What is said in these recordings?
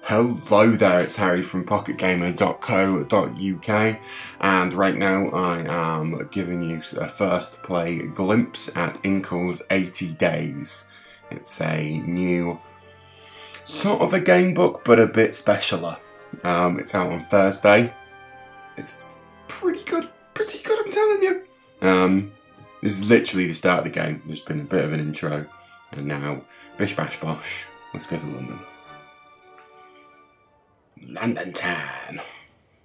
Hello there, it's Harry from pocketgamer.co.uk, and right now I am giving you a first play glimpse at Inkle's 80 Days. It's a new sort of a game book, but a bit specialer. It's out on Thursday. It's pretty good, I'm telling you. This is literally the start of the game. There's been a bit of an intro, and now, bish bash bosh, let's go to London. London town.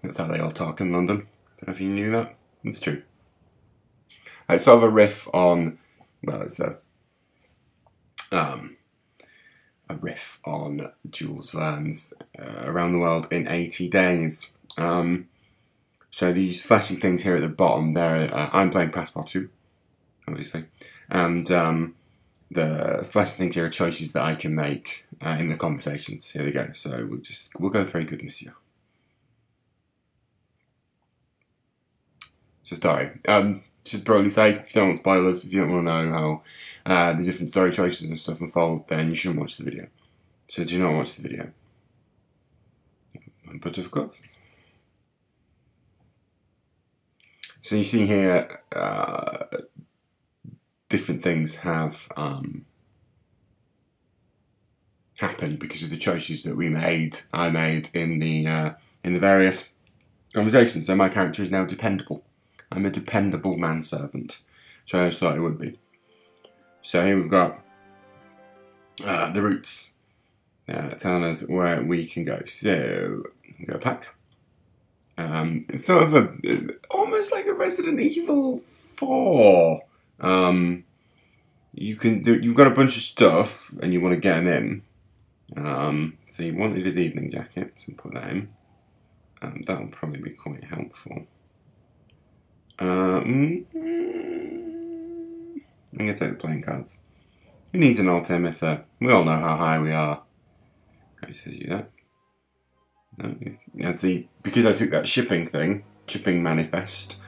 That's how they all talk in London. Don't know if you knew that. It's true. It's sort of a riff on, well, it's a riff on Jules Verne's Around the World in 80 Days. So these flashing things here at the bottom, there, I'm playing Passepartout, obviously, and the flashing things here are choices that I can make in the conversations. Here they go. So we'll go very good, monsieur. So story. Should probably say, if you don't want spoilers, if you don't want to know how the different story choices and stuff unfold, then you shouldn't watch the video. So do not watch the video. But of course. So you see here, different things have happened because of the choices that I made in the various conversations. So my character is now dependable. I'm a dependable manservant, which I always thought it would be. So here we've got the routes telling us where we can go. So we go back. It's sort of almost like a Resident Evil 4. You've got a bunch of stuff and you want to get them in. So you wanted his evening jacket, so put that in. That will probably be quite helpful. I'm going to take the playing cards. Who needs an altimeter? We all know how high we are. Who says you that? No, and see, because I took that shipping manifest,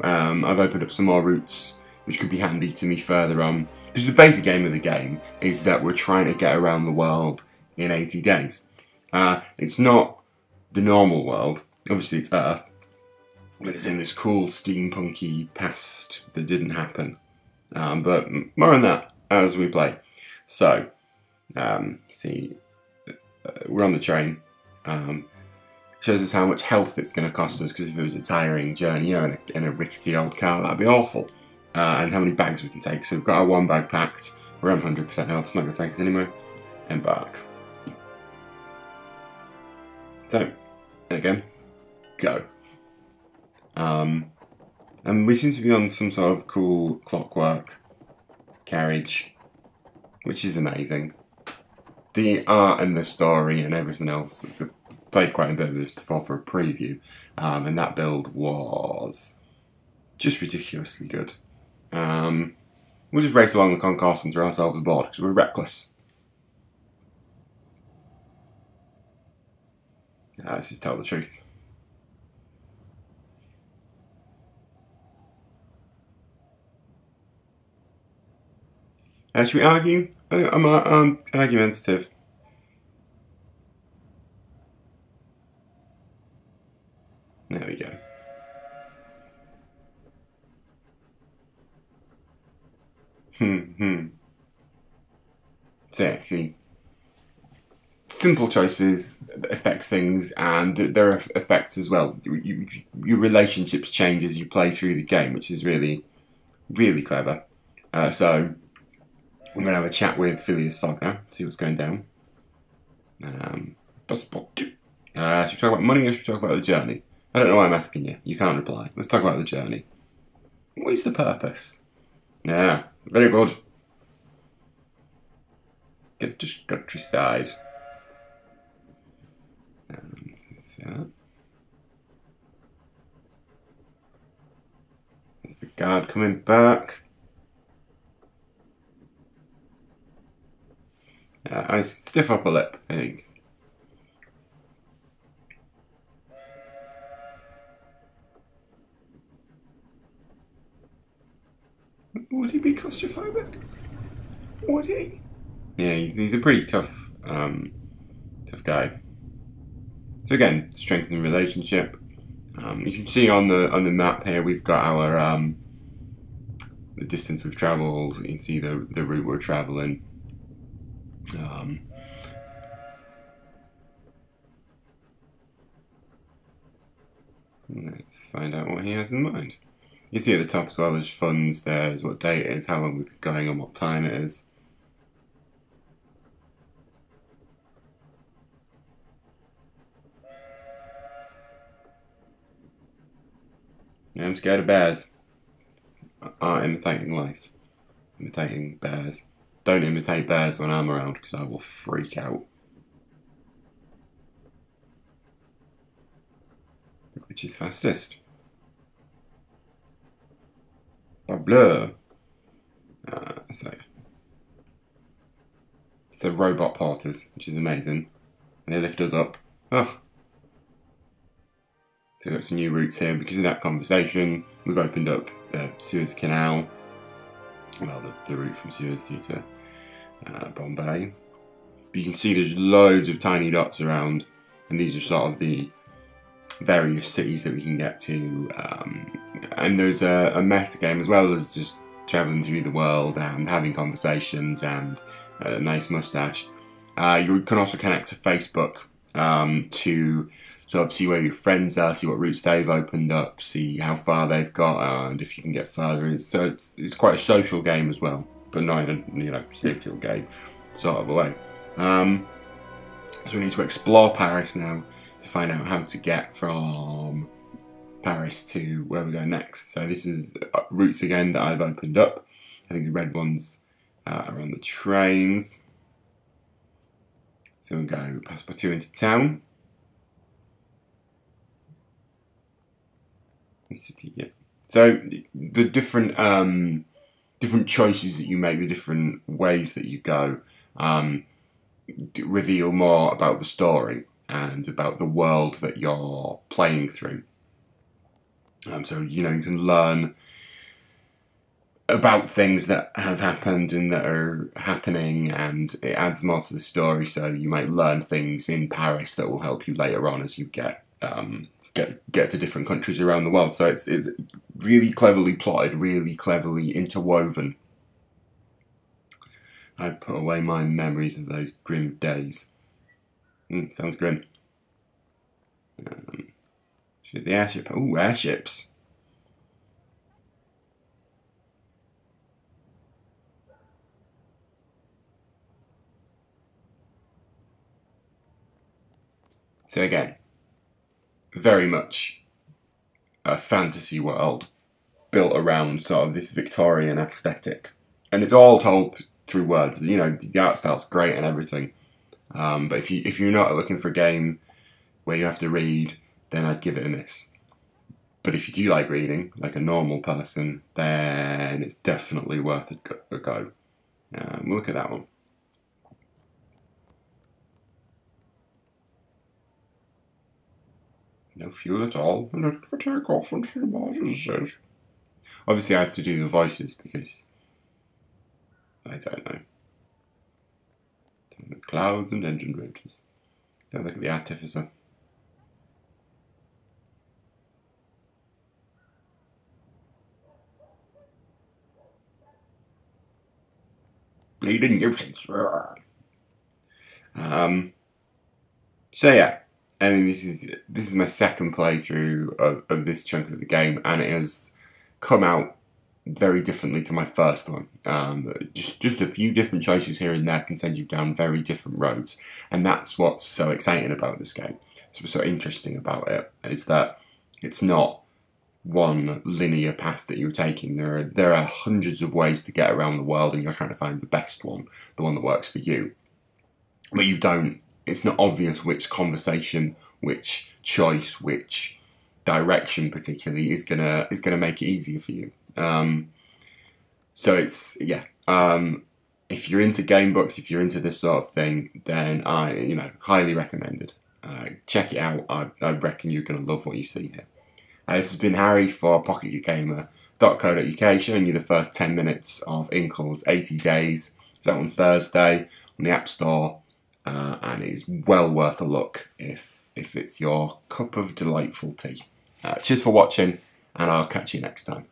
I've opened up some more routes, which could be handy to me further on. Because the basic aim of the game is that we're trying to get around the world in 80 days. It's not the normal world. Obviously it's Earth. But it's in this cool steampunky past that didn't happen. But more on that as we play. So, see, we're on the train. Shows us how much health it's going to cost us, because if it was a tiring journey, you know, in a rickety old car, that'd be awful. And how many bags we can take. So we've got our one bag packed. We're on 100% health. It's not going to take us anywhere. Embark. So, again, go. And we seem to be on some sort of cool clockwork carriage, which is amazing. The art and the story and everything else, I've played quite a bit of this before for a preview, and that build was just ridiculously good. We'll just race along the concourse and throw ourselves aboard, because we're reckless. Let's just tell the truth. Should we argue? I'm argumentative. There we go. So, see, simple choices affects things, and there are effects as well. Your relationships change as you play through the game, which is really, really clever. So, I'm going to have a chat with Phileas Fogg now, see what's going down. Should we talk about money or should we talk about the journey? I don't know why I'm asking you. You can't reply. Let's talk about the journey. What is the purpose? Yeah, very good. Get to countryside. So. There's the guard coming back. I stiff upper lip, I think. Would he be claustrophobic? Would he? Yeah, he's a pretty tough guy. So again, strengthen the relationship. You can see on the map here we've got our the distance we've travelled. You can see the route we're travelling. Let's find out what he has in mind. You see at the top as well, there's funds, there's what day it is, how long we've been going and what time it is. I'm scared of bears. Imitating life. Imitating bears. Don't imitate bears when I'm around because I will freak out. Which is fastest? Bleu. So it's the robot porters, which is amazing. And they lift us up. Ugh. So we've got some new routes here. Because of that conversation, we've opened up the Suez Canal. Well, the route from Suez due to Bombay. But you can see there's loads of tiny dots around, and these are sort of the various cities that we can get to. And there's a meta game as well as just travelling through the world and having conversations and a nice mustache. You can also connect to Facebook to sort of see where your friends are, see what routes they've opened up, see how far they've got, and if you can get further. So it's quite a social game as well, but not in a social game sort of a way. So we need to explore Paris now to find out how to get from Paris to where we go next. So this is routes again that I've opened up. I think the red ones are on the trains. So we'll go Passepartout into town. Yeah. So the different choices that you make, the different ways that you go, reveal more about the story and about the world that you're playing through. So you can learn about things that have happened and that are happening, and it adds more to the story. So you might learn things in Paris that will help you later on as you get to different countries around the world. So it's really cleverly plotted, really cleverly interwoven. I put away my memories of those grim days. Sounds grim. Here's the airship. Ooh, airships. So again, very much a fantasy world built around sort of this Victorian aesthetic. And it's all told through words. The art style's great and everything. But if you're not looking for a game where you have to read, then I'd give it a miss. But if you do like reading, like a normal person, then it's definitely worth a go. We'll look at that one. No fuel at all. Look for takeoff and see what it says. Obviously, I have to do the voices because I don't know. Clouds and engine rotors. Don't look at the artificer. Bleeding nuisance. So yeah, I mean this is my second playthrough of this chunk of the game, and it has come out very differently to my first one. Just a few different choices here and there can send you down very different roads, and that's what's so exciting about this game. What's so interesting about it is that it's not one linear path that you're taking. There are hundreds of ways to get around the world, and you're trying to find the best one, the one that works for you. But you don't. It's not obvious which conversation, which choice, which direction particularly is gonna make it easier for you. So it's if you're into game books, if you're into this sort of thing, then I highly recommended. Check it out. I reckon you're gonna love what you see here. This has been Harry for pocketgamer.co.uk, showing you the first 10 minutes of Inkle's 80 Days. It's out on Thursday on the App Store. and is well worth a look if it's your cup of delightful tea. Cheers for watching, and I'll catch you next time.